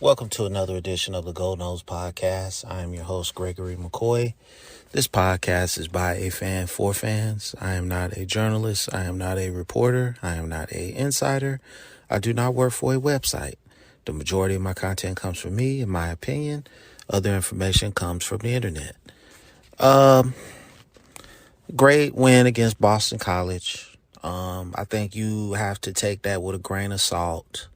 Welcome to another edition of the Gold Nose Podcast. I am your host, Gregory McCoy. This podcast is by a fan for fans. I am not a journalist. I am not a reporter. I am not an insider. I do not work for a website. The majority of my content comes from me, in my opinion. Other information comes from the internet. Great win against Boston College. I think you have to take that with a grain of salt.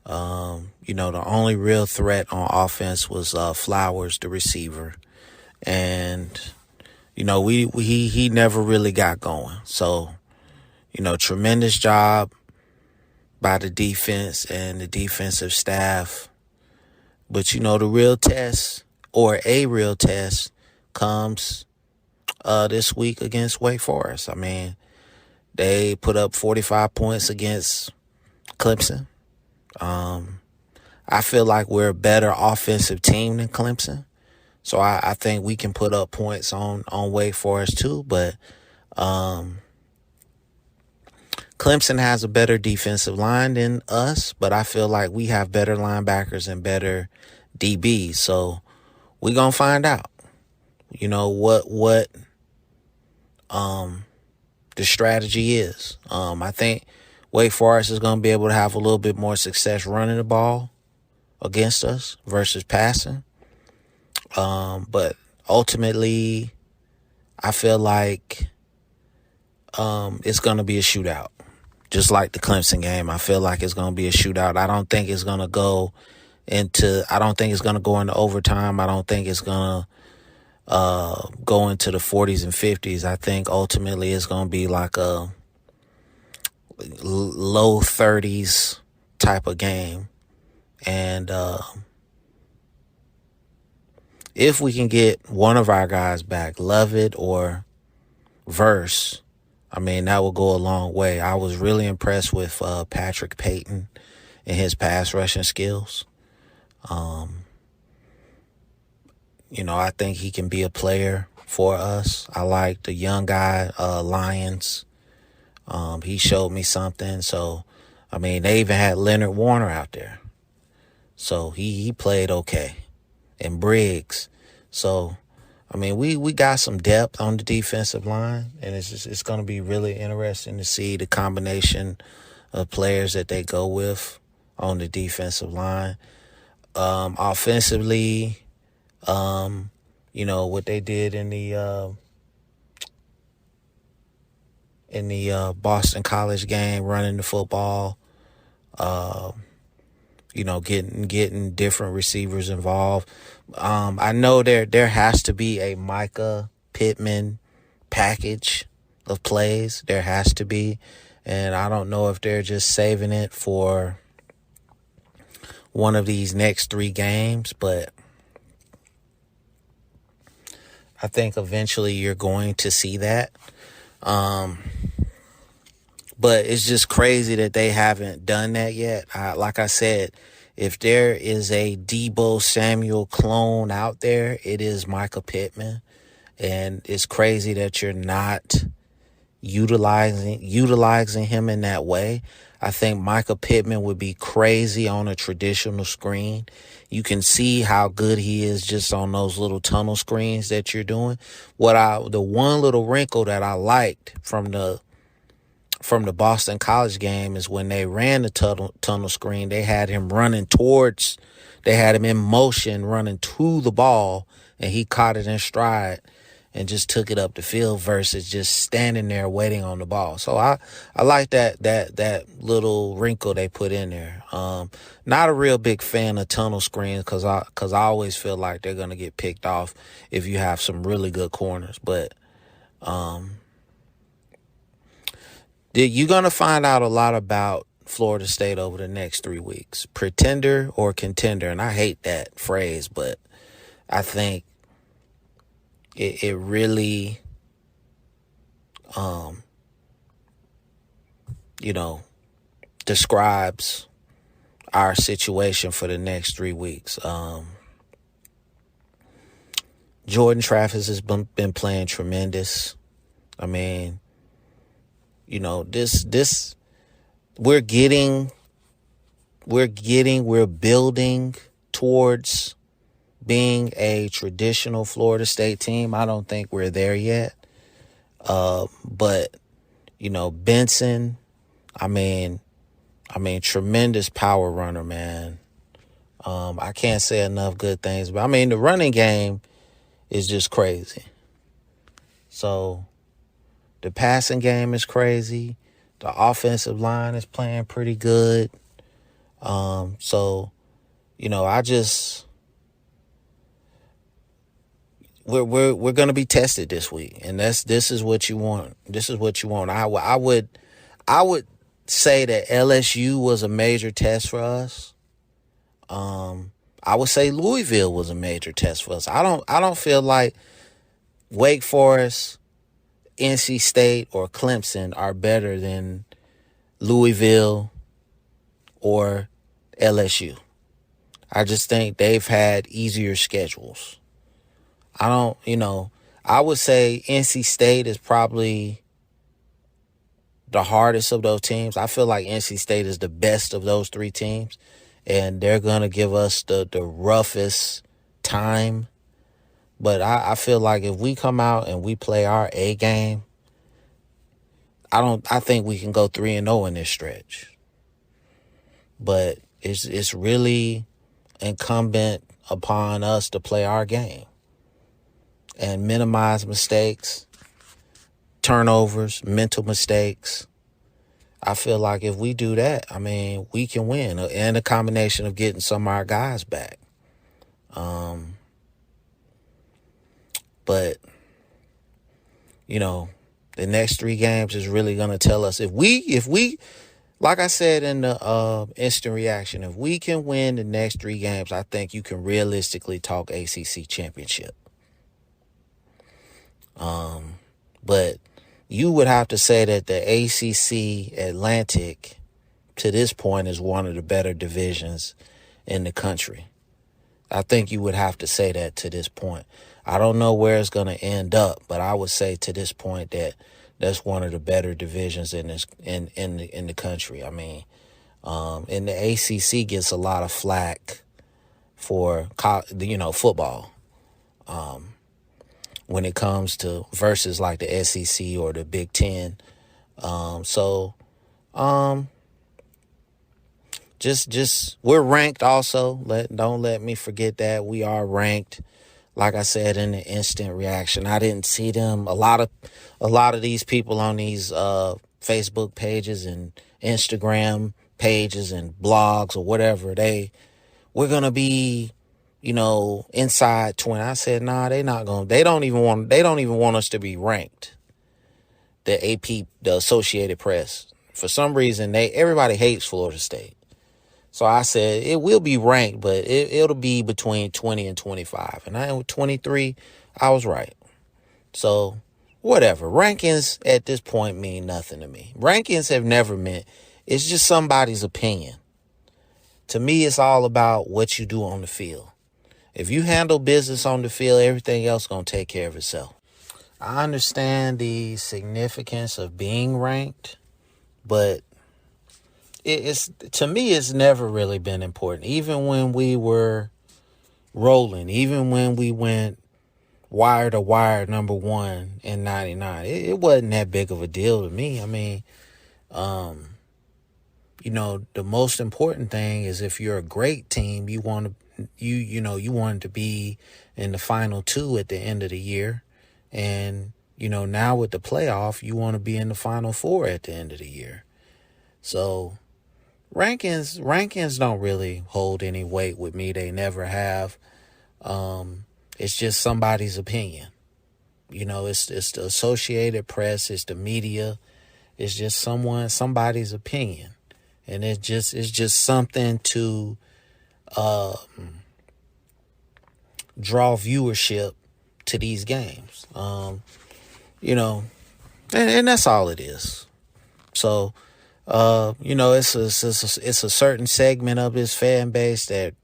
The only real threat on offense was Flowers, the receiver. And, he never really got going. So, tremendous job by the defense and the defensive staff. But, the real test, or a real test, comes this week against Wake Forest. I mean, they put up 45 points against Clemson. I feel like we're a better offensive team than Clemson. So I think we can put up points on Wake Forest too. But Clemson has a better defensive line than us. But I feel like we have better linebackers and better DBs. So we're going to find out, what the strategy is. I think Wake Forest is going to be able to have a little bit more success running the ball against us versus passing. But ultimately, I feel like it's going to be a shootout. Just like the Clemson game, I feel like it's going to be a shootout. I don't think it's going to go into overtime. I don't think it's going to go into the 40s and 50s. I think ultimately it's going to be like a low 30s type of game. And if we can get one of our guys back, Lovett or Verse, that will go a long way. I was really impressed with Patrick Payton and his pass rushing skills. I think he can be a player for us. I like the young guy, Lyons. He showed me something. So, they even had Leonard Warner out there. So he played okay. And Briggs. So, we got some depth on the defensive line. And it's going to be really interesting to see the combination of players that they go with on the defensive line. Offensively, what they did in the Boston College game, running the football, getting different receivers involved. I know there has to be a Micah Pittman package of plays. There has to be. And I don't know if they're just saving it for one of these next 3 games, but I think eventually you're going to see that. But it's just crazy that they haven't done that yet. Like I said, if there is a Deebo Samuel clone out there, it is Micah Pittman. And it's crazy that you're not utilizing him in that way. I think Micah Pittman would be crazy on a traditional screen. You can see how good he is just on those little tunnel screens that you're doing. The one little wrinkle that I liked from the Boston College game is when they ran the tunnel screen, they had him in motion running to the ball, and he caught it in stride and just took it up the field versus just standing there waiting on the ball. So I like that little wrinkle they put in there. Not a real big fan of tunnel screens because I always feel like they're going to get picked off if you have some really good corners. But you're going to find out a lot about Florida State over the next 3 weeks. Pretender or contender. And I hate that phrase, but I think it really, describes our situation for the next 3 weeks. Jordan Travis has been playing tremendous. We're building towards being a traditional Florida State team. I don't think we're there yet. But, Benson, I mean, tremendous power runner, man. I can't say enough good things, but the running game is just crazy. So the passing game is crazy. The offensive line is playing pretty good. we're going to be tested this week, and this is what you want. This is what you want. I would say that LSU was a major test for us. I would say Louisville was a major test for us. I don't feel like Wake Forest, NC State, or Clemson are better than Louisville or LSU. I just think they've had easier schedules. I would say NC State is probably the hardest of those teams. I feel like NC State is the best of those three teams, and they're going to give us the roughest time. But I feel like if we come out and we play our A game, I think we can go 3-0 in this stretch. But it's really incumbent upon us to play our game and minimize mistakes, turnovers, mental mistakes. I feel like if we do that, we can win. And a combination of getting some of our guys back. But, the next three games is really going to tell us if we, like I said in the instant reaction, if we can win the next three games, I think you can realistically talk ACC championship. But you would have to say that the ACC Atlantic to this point is one of the better divisions in the country. I think you would have to say that to this point. I don't know where it's going to end up, but I would say to this point that that's one of the better divisions in the country. And the ACC gets a lot of flack for football. When it comes to versus like the SEC or the Big Ten. Just we're ranked also. Don't let me forget that. We are ranked. Like I said in the instant reaction, I didn't see them. A lot of these people on these Facebook pages and Instagram pages and blogs or whatever, we're gonna be inside 20. I said, nah, they don't even want us to be ranked. The AP, the Associated Press, for some reason, everybody hates Florida State. So I said, it will be ranked, but it'll be between 20 and 25. And I 23, I was right. So whatever. Rankings at this point mean nothing to me. Rankings have never meant, it's just somebody's opinion. To me, it's all about what you do on the field. If you handle business on the field, everything else going to take care of itself. I understand the significance of being ranked, but to me, it's never really been important. Even when we were rolling, even when we went wire to wire number one in 99, it wasn't that big of a deal to me. The most important thing is if you're a great team, you want to you wanted to be in the final two at the end of the year. And, now with the playoff, you want to be in the final four at the end of the year. So rankings don't really hold any weight with me. They never have. It's just somebody's opinion. It's the Associated Press, it's the media. It's just somebody's opinion. And it's just something to draw viewership to these games, and that's all it is. So, it's a certain segment of this fan base that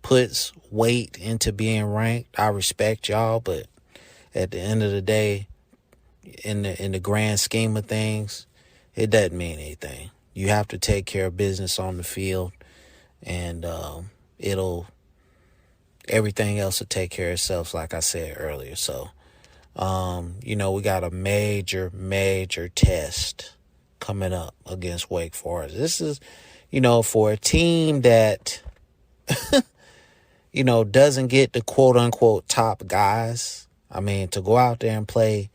puts weight into being ranked. I respect y'all, but at the end of the day, in the grand scheme of things, it doesn't mean anything. You have to take care of business on the field, and it'll everything else will take care of itself, like I said earlier. So, we got a major, major test coming up against Wake Forest. This is, for a team that, doesn't get the quote unquote top guys. I mean, to go out there and play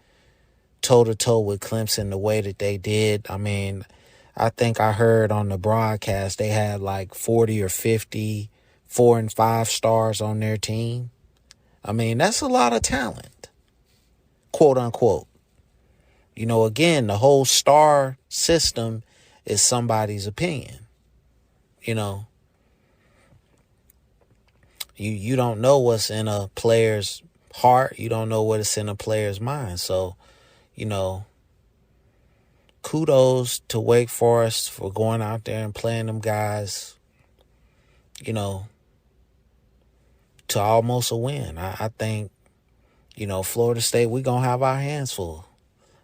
toe to toe with Clemson the way that they did. I mean, I think I heard on the broadcast they had like 40 or 50 4 and 5 stars on their team. I mean, that's a lot of talent, quote unquote. Again, the whole star system is somebody's opinion. You don't know what's in a player's heart. You don't know what's in a player's mind. So, kudos to Wake Forest for going out there and playing them guys, to almost a win. I think, Florida State, we're going to have our hands full.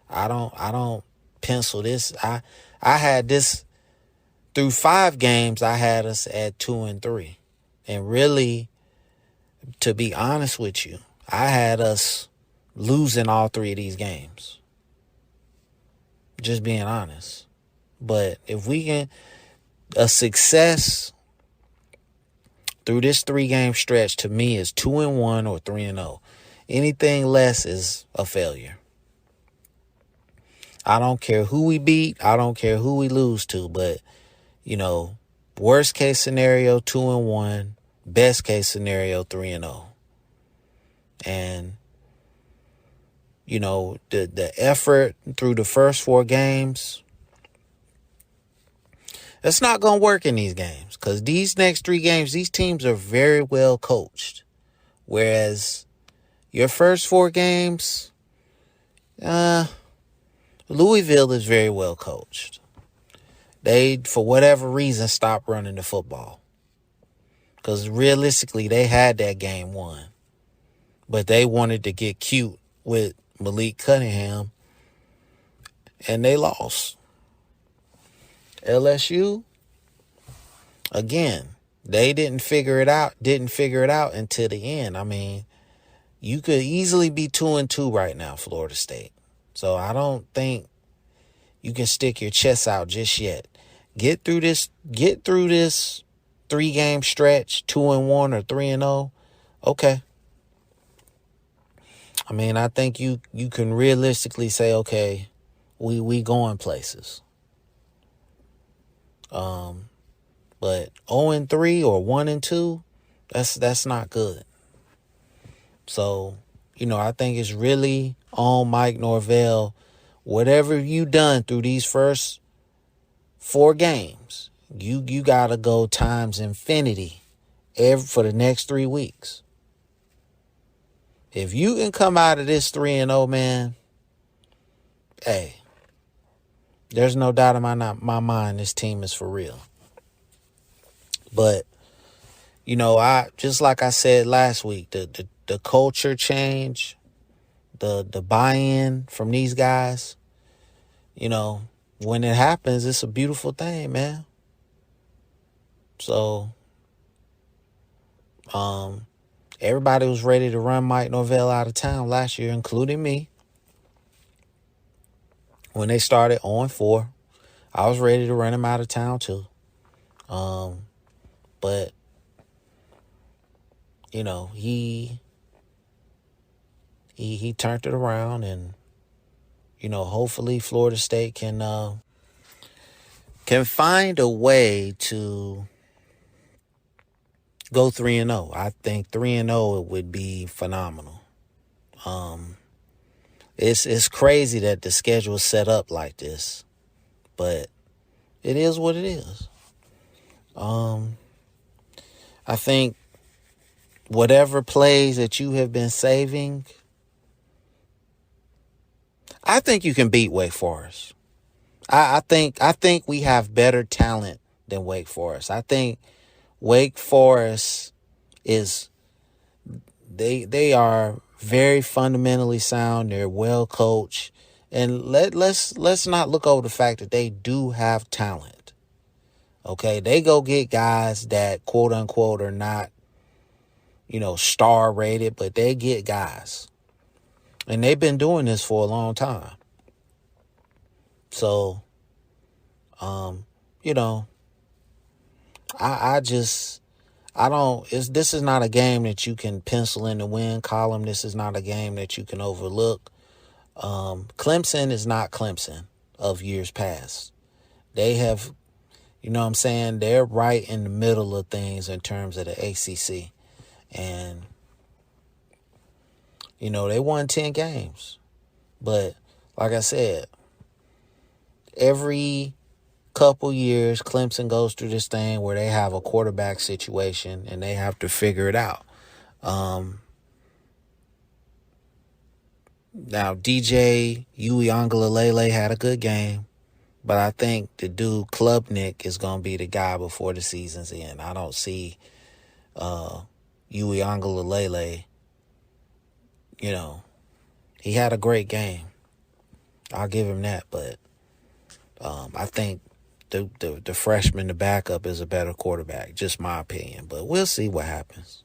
I don't pencil this. I had this through 5 games. I had us at 2-3. And really, to be honest with you, I had us losing all 3 of these games. Just being honest. But if we can, a success through this 3-game stretch to me is 2-1 or 3-0. Anything less is a failure. I don't care who we beat. I don't care who we lose to. But, worst case scenario, 2-1. Best case scenario, 3-0. And, the effort through the first 4 games, it's not going to work in these games. Because these next 3 games, these teams are very well coached. Whereas your first 4 games, Louisville is very well coached. They, for whatever reason, stopped running the football. Because realistically, they had that game won. But they wanted to get cute with Malik Cunningham. And they lost. LSU, again, they didn't figure it out until the end. I mean, you could easily be 2-2 right now, Florida State. So I don't think you can stick your chest out just yet. Get through this 3-game stretch, 2-1 or 3-0. Okay. I mean, I think you can realistically say, okay, we going places. But 0-3 or 1-2, that's not good. So, I think it's really on Mike Norvell. Whatever you done through these first 4 games, you gotta go times infinity for the next 3 weeks. If you can come out of this 3-0, man, hey, there's no doubt in my mind this team is for real. But, I just like I said last week, the culture change, the buy-in from these guys, when it happens, it's a beautiful thing, man. So, everybody was ready to run Mike Norvell out of town last year, including me. When they started 0-4, I was ready to run him out of town too. But, he turned it around, and, hopefully Florida State can find a way to go 3-0. I think 3-0 would be phenomenal. It's crazy that the schedule is set up like this, but it is what it is. I think whatever plays that you have been saving, I think you can beat Wake Forest. I think we have better talent than Wake Forest. I think Wake Forest they are very fundamentally sound. They're well coached, and let's not look over the fact that they do have talent. Okay, they go get guys that quote unquote are not star rated, but they get guys. And they've been doing this for a long time. So, you know, this is not a game that you can pencil in the win column. This is not a game that you can overlook. Clemson is not Clemson of years past. They have, they're right in the middle of things in terms of the ACC. And, they won 10 games. But like I said, every couple years, Clemson goes through this thing where they have a quarterback situation and they have to figure it out. Now, DJ Uiagalelei had a good game, but I think the dude Klubnik is going to be the guy before the season's end. I don't see Uiagalelei, he had a great game. I'll give him that, but I think the freshman, the backup, is a better quarterback. Just my opinion, but we'll see what happens.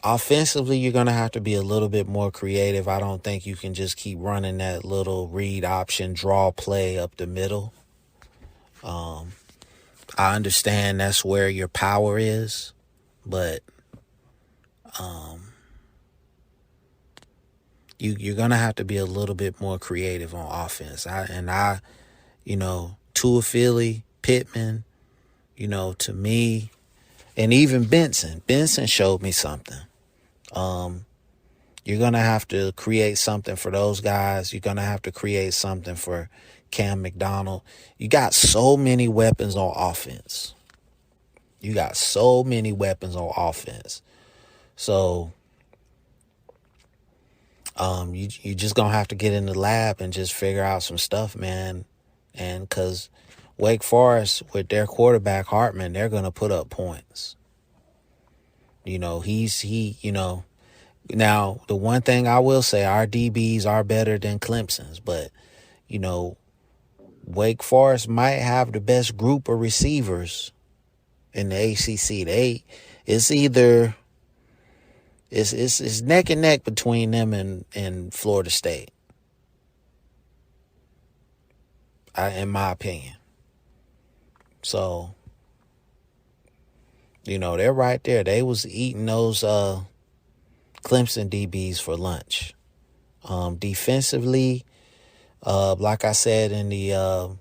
Offensively, you're going to have to be a little bit more creative. I don't think you can just keep running that little read option draw play up the middle. I understand that's where your power is, but you're going to have to be a little bit more creative on offense. Tua Philly, Pittman, to me, and even Benson. Benson showed me something. You're going to have to create something for those guys. You're going to have to create something for Cam McDonald. You got so many weapons on offense. So, you just going to have to get in the lab and just figure out some stuff, man. And because Wake Forest, with their quarterback, Hartman, they're going to put up points. Now, the one thing I will say, our DBs are better than Clemson's, but, Wake Forest might have the best group of receivers in the ACC. It's neck and neck between them and Florida State, in my opinion. So, they're right there. They was eating those Clemson DBs for lunch. Defensively, like I said in the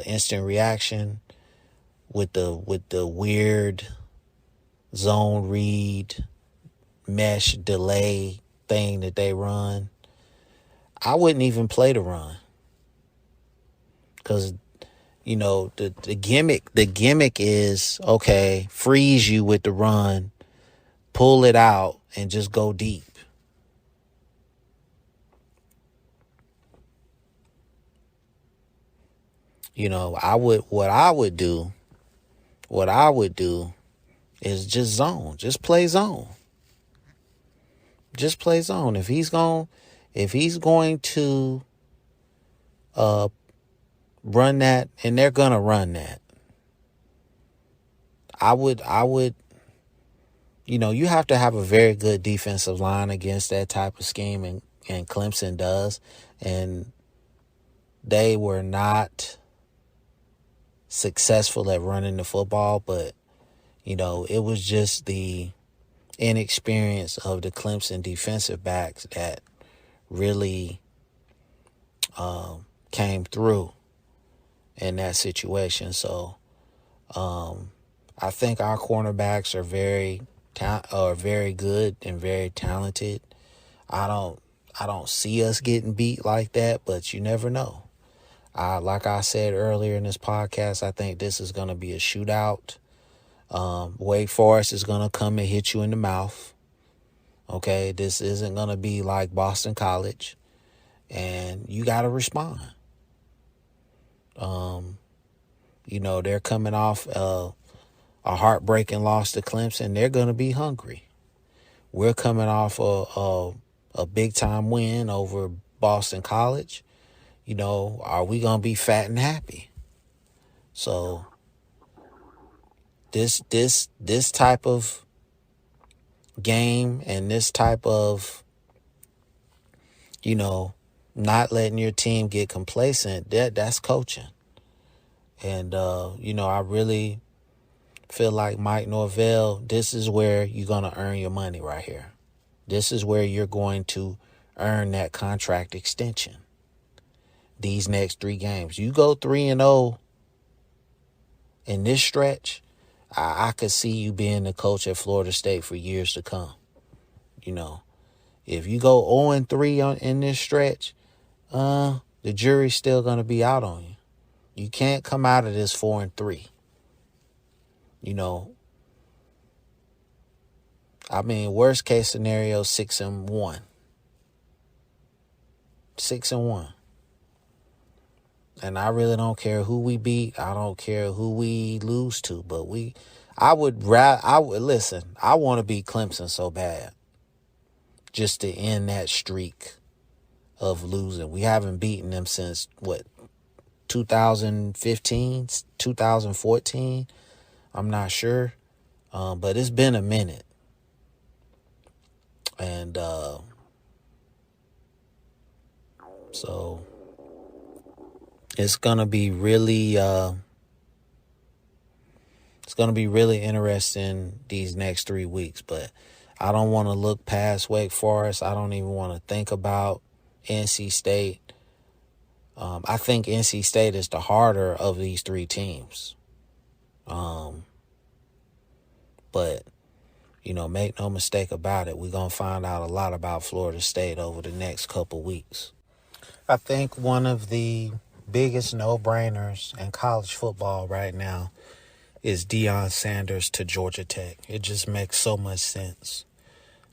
instant reaction with the weird zone read mesh delay thing that they run, I wouldn't even play the run, because the gimmick is, okay, freeze you with the run, pull it out, and just go deep. What I would do is just zone. Just play zone. Just play zone. If he's going to run that, and they're gonna run that, I would you have to have a very good defensive line against that type of scheme, and Clemson does, and they were not successful at running the football, but it was just the inexperience of the Clemson defensive backs that really came through in that situation. So I think our cornerbacks are very good and very talented. I don't see us getting beat like that, but you never know. Like I said earlier in this podcast, I think this is going to be a shootout. Wake Forest is going to come and hit you in the mouth. Okay, this isn't going to be like Boston College, and you got to respond. They're coming off a heartbreaking loss to Clemson. They're going to be hungry. We're coming off a big-time win over Boston College. Are we going to be fat and happy? So, this type of game and this type of, not letting your team get complacent, that's coaching. And, I really feel like Mike Norvell, this is where you're going to earn your money right here. This is where you're going to earn that contract extension. These next 3 games. You go 3-0 in this stretch, I could see you being the coach at Florida State for years to come. If you go 0-3 in this stretch, the jury's still going to be out on you. You can't come out of this 4-3. Worst case scenario, 6-1. 6-1. And I really don't care who we beat. I don't care who we lose to. But I would listen. I want to beat Clemson so bad, just to end that streak of losing. We haven't beaten them since 2015, 2014. I'm not sure, but it's been a minute. And so it's gonna be really interesting these next 3 weeks. But I don't want to look past Wake Forest. I don't even want to think about NC State. I think NC State is the harder of these 3 teams. But make no mistake about it, we're going to find out a lot about Florida State over the next couple weeks. I think one of the biggest no-brainers in college football right now is Deion Sanders to Georgia Tech. It just makes so much sense.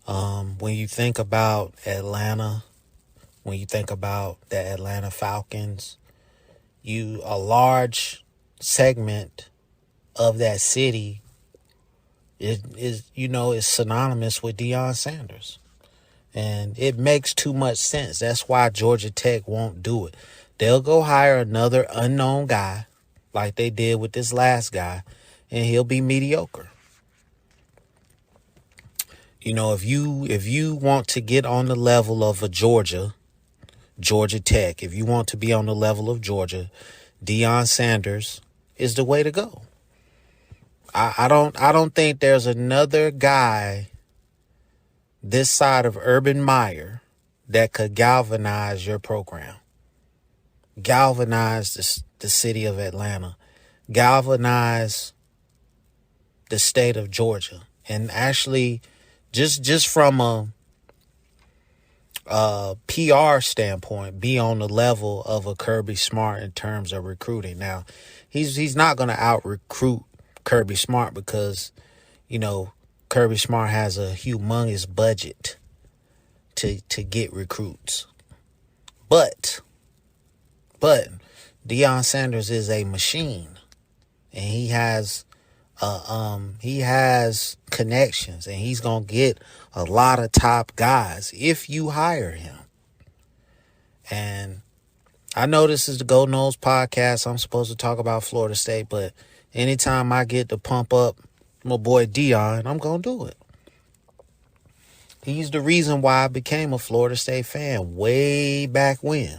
When you think about Atlanta, when you think about the Atlanta Falcons, a large segment of that city is synonymous with Deion Sanders. And it makes too much sense. That's why Georgia Tech won't do it. They'll go hire another unknown guy like they did with this last guy, and he'll be mediocre. If you want to get on the level of a Georgia Tech, if you want to be on the level of Georgia, Deion Sanders is the way to go. I don't think there's another guy this side of Urban Meyer that could galvanize your program, galvanize the city of Atlanta, galvanize the state of Georgia, and actually just from a PR standpoint, be on the level of a Kirby Smart in terms of recruiting. Now, he's not going to out-recruit Kirby Smart because, Kirby Smart has a humongous budget to get recruits. But Deion Sanders is a machine, and he has connections, and he's going to get a lot of top guys if you hire him. And I know this is the Go Noles podcast. I'm supposed to talk about Florida State, but anytime I get to pump up my boy Deion, I'm going to do it. He's the reason why I became a Florida State fan way back when.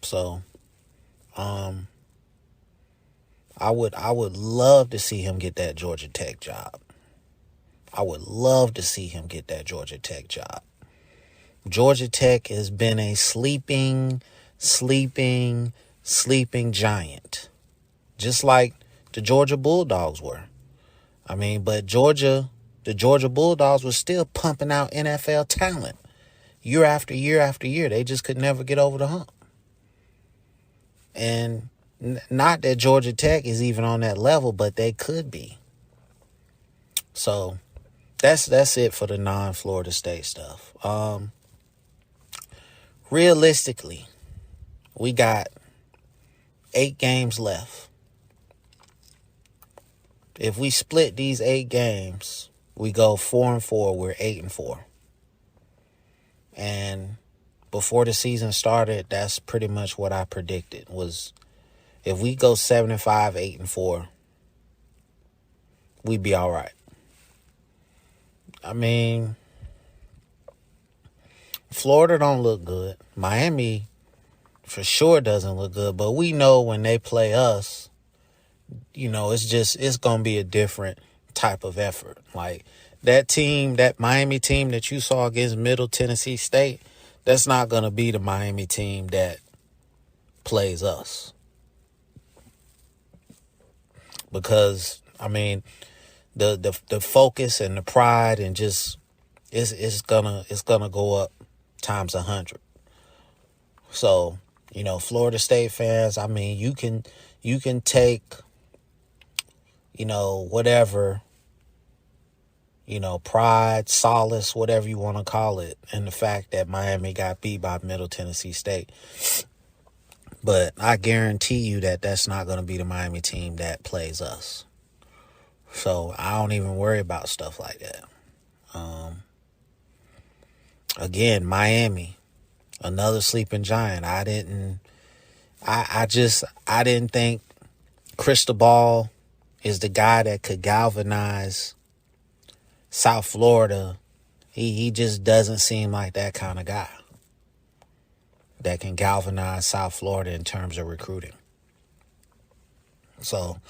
So, I would love to see him get that Georgia Tech job. I would love to see him get that Georgia Tech job. Georgia Tech has been a sleeping giant. Just like the Georgia Bulldogs were. But the Georgia Bulldogs were still pumping out NFL talent year after year after year. They just could never get over the hump. And not that Georgia Tech is even on that level, but they could be. So that's it for the non-Florida State stuff. Realistically, we got 8 games left. If we split these 8 games, we go 4-4. We're 8-4. And before the season started, that's pretty much what I predicted, was If we go 7-5, 8-4, we'd be all right. I mean, Florida don't look good. Miami for sure doesn't look good. But we know when they play us, it's going to be a different type of effort. Like that Miami team that you saw against Middle Tennessee State, that's not going to be the Miami team that plays us. Because, I mean, the focus and the pride and just it's gonna go up times 100. So, Florida State fans, I mean, you can take, whatever, pride, solace, whatever you want to call it, in the fact that Miami got beat by Middle Tennessee State. But I guarantee you that that's not going to be the Miami team that plays us. So I don't even worry about stuff like that. Again, Miami, another sleeping giant. I didn't think Cristobal is the guy that could galvanize South Florida. He just doesn't seem like that kind of guy that can galvanize South Florida in terms of recruiting. So,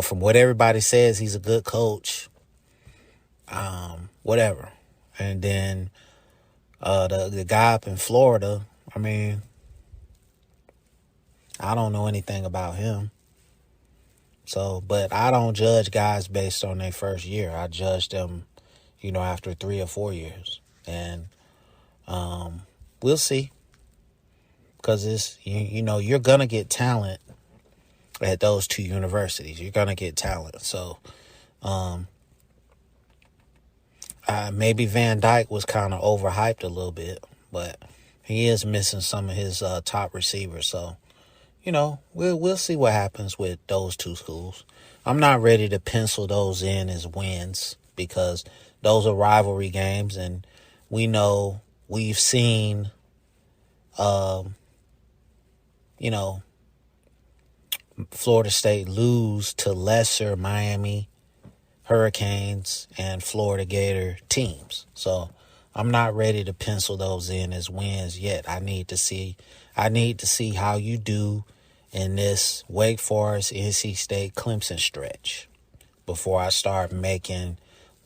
from what everybody says, he's a good coach. Whatever. And then the guy up in Florida, I mean, I don't know anything about him. So, but I don't judge guys based on their first year. I judge them, after 3 or 4 years. And we'll see. Because it's, you're going to get talent at those two universities. You're going to get talent. So, maybe Van Dyke was kind of overhyped a little bit, but he is missing some of his top receivers. So, we'll see what happens with those two schools. I'm not ready to pencil those in as wins because those are rivalry games, and we've seen, Florida State lose to lesser Miami Hurricanes and Florida Gator teams. So I'm not ready to pencil those in as wins yet. I need to see how you do in this Wake Forest, NC State, Clemson stretch before I start making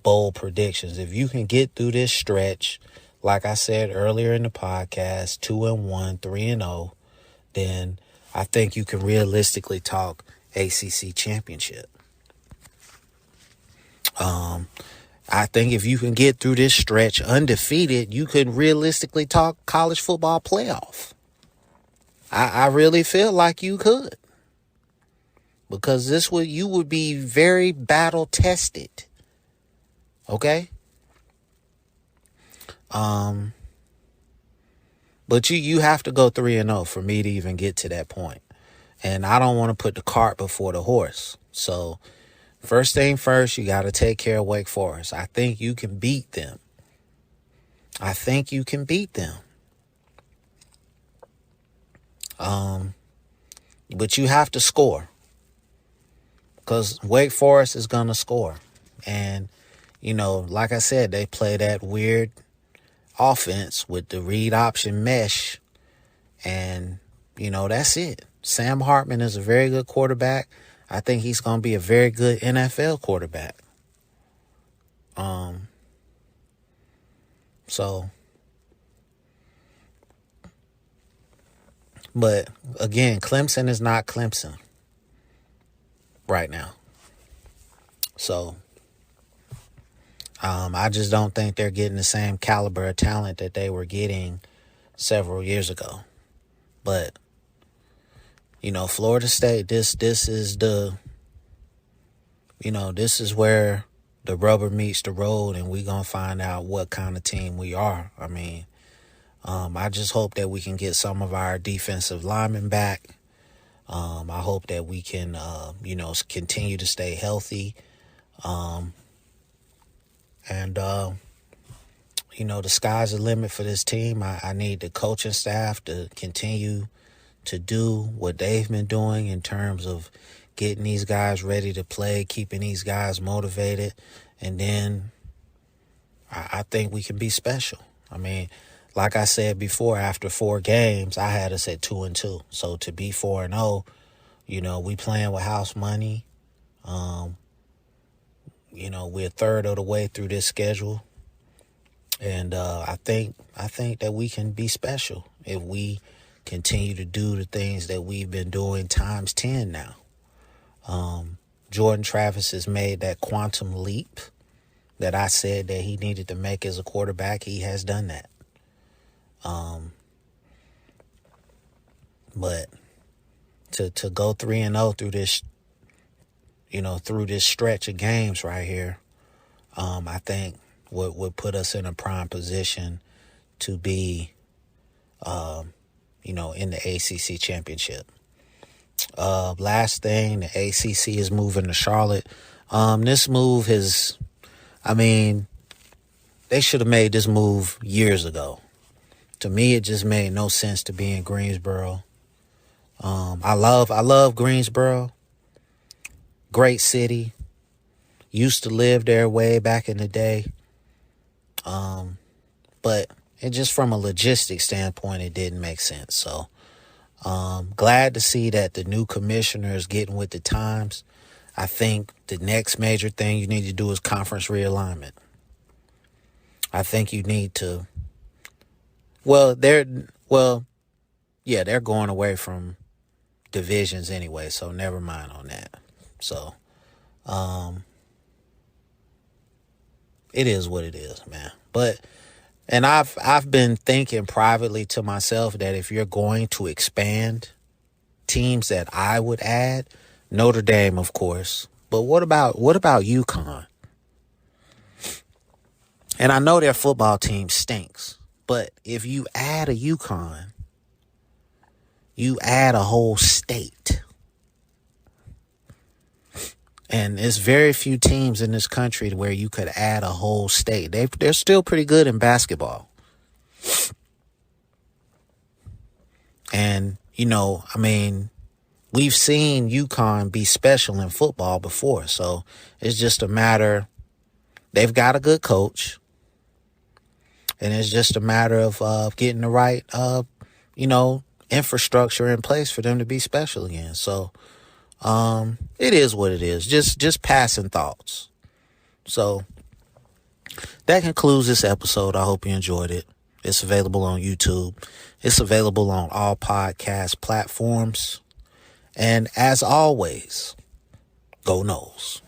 bold predictions. If you can get through this stretch, like I said earlier in the podcast, 2-1, 3-0, then I think you can realistically talk ACC championship. I think if you can get through this stretch undefeated, you could realistically talk college football playoff. I really feel like you could. Because you would be very battle tested. Okay? But you have to go 3-0 for me to even get to that point. And I don't want to put the cart before the horse. So, first thing first, you got to take care of Wake Forest. I think you can beat them. But you have to score. Because Wake Forest is going to score. And, like I said, they play that weird offense with the read option mesh. And, that's it. Sam Hartman is a very good quarterback. I think he's going to be a very good NFL quarterback. But again, Clemson is not Clemson right now. So, I just don't think they're getting the same caliber of talent that they were getting several years ago. But, Florida State, this is where the rubber meets the road, and we're going to find out what kind of team we are. I mean, I just hope that we can get some of our defensive linemen back. I hope that we can, continue to stay healthy. The sky's the limit for this team. I need the coaching staff to continue to do what they've been doing in terms of getting these guys ready to play, keeping these guys motivated, and then I think we can be special. I mean, like I said before, after 4 games, I had us at 2-2. So to be 4-0, we playing with house money. We're a third of the way through this schedule. And I think that we can be special if we continue to do the things that we've been doing times 10 now. Jordan Travis has made that quantum leap that I said that he needed to make as a quarterback. He has done that. But to go 3-0 through this, through this stretch of games right here, I think would put us in a prime position to be, in the ACC championship. Last thing, the ACC is moving to Charlotte. This move they should have made this move years ago. To me, it just made no sense to be in Greensboro. I love Greensboro. Great city. Used to live there way back in the day. But it just from a logistics standpoint, it didn't make sense. So, glad to see that the new commissioner is getting with the times. I think the next major thing you need to do is conference realignment. I think you need to, they're going away from divisions anyway, so never mind on that. So, it is what it is, man. And I've been thinking privately to myself that if you're going to expand, teams that I would add, Notre Dame, of course. But what about UConn? And I know their football team stinks, but if you add a UConn, you add a whole state. And there's very few teams in this country where you could add a whole state. They're still pretty good in basketball. And, we've seen UConn be special in football before. So it's just a matter, they've got a good coach. And it's just a matter of getting the right, infrastructure in place for them to be special again. So it is what it is. Just passing thoughts. So that concludes this episode. I hope you enjoyed it. It's available on YouTube. It's available on all podcast platforms. And as always, go Noles.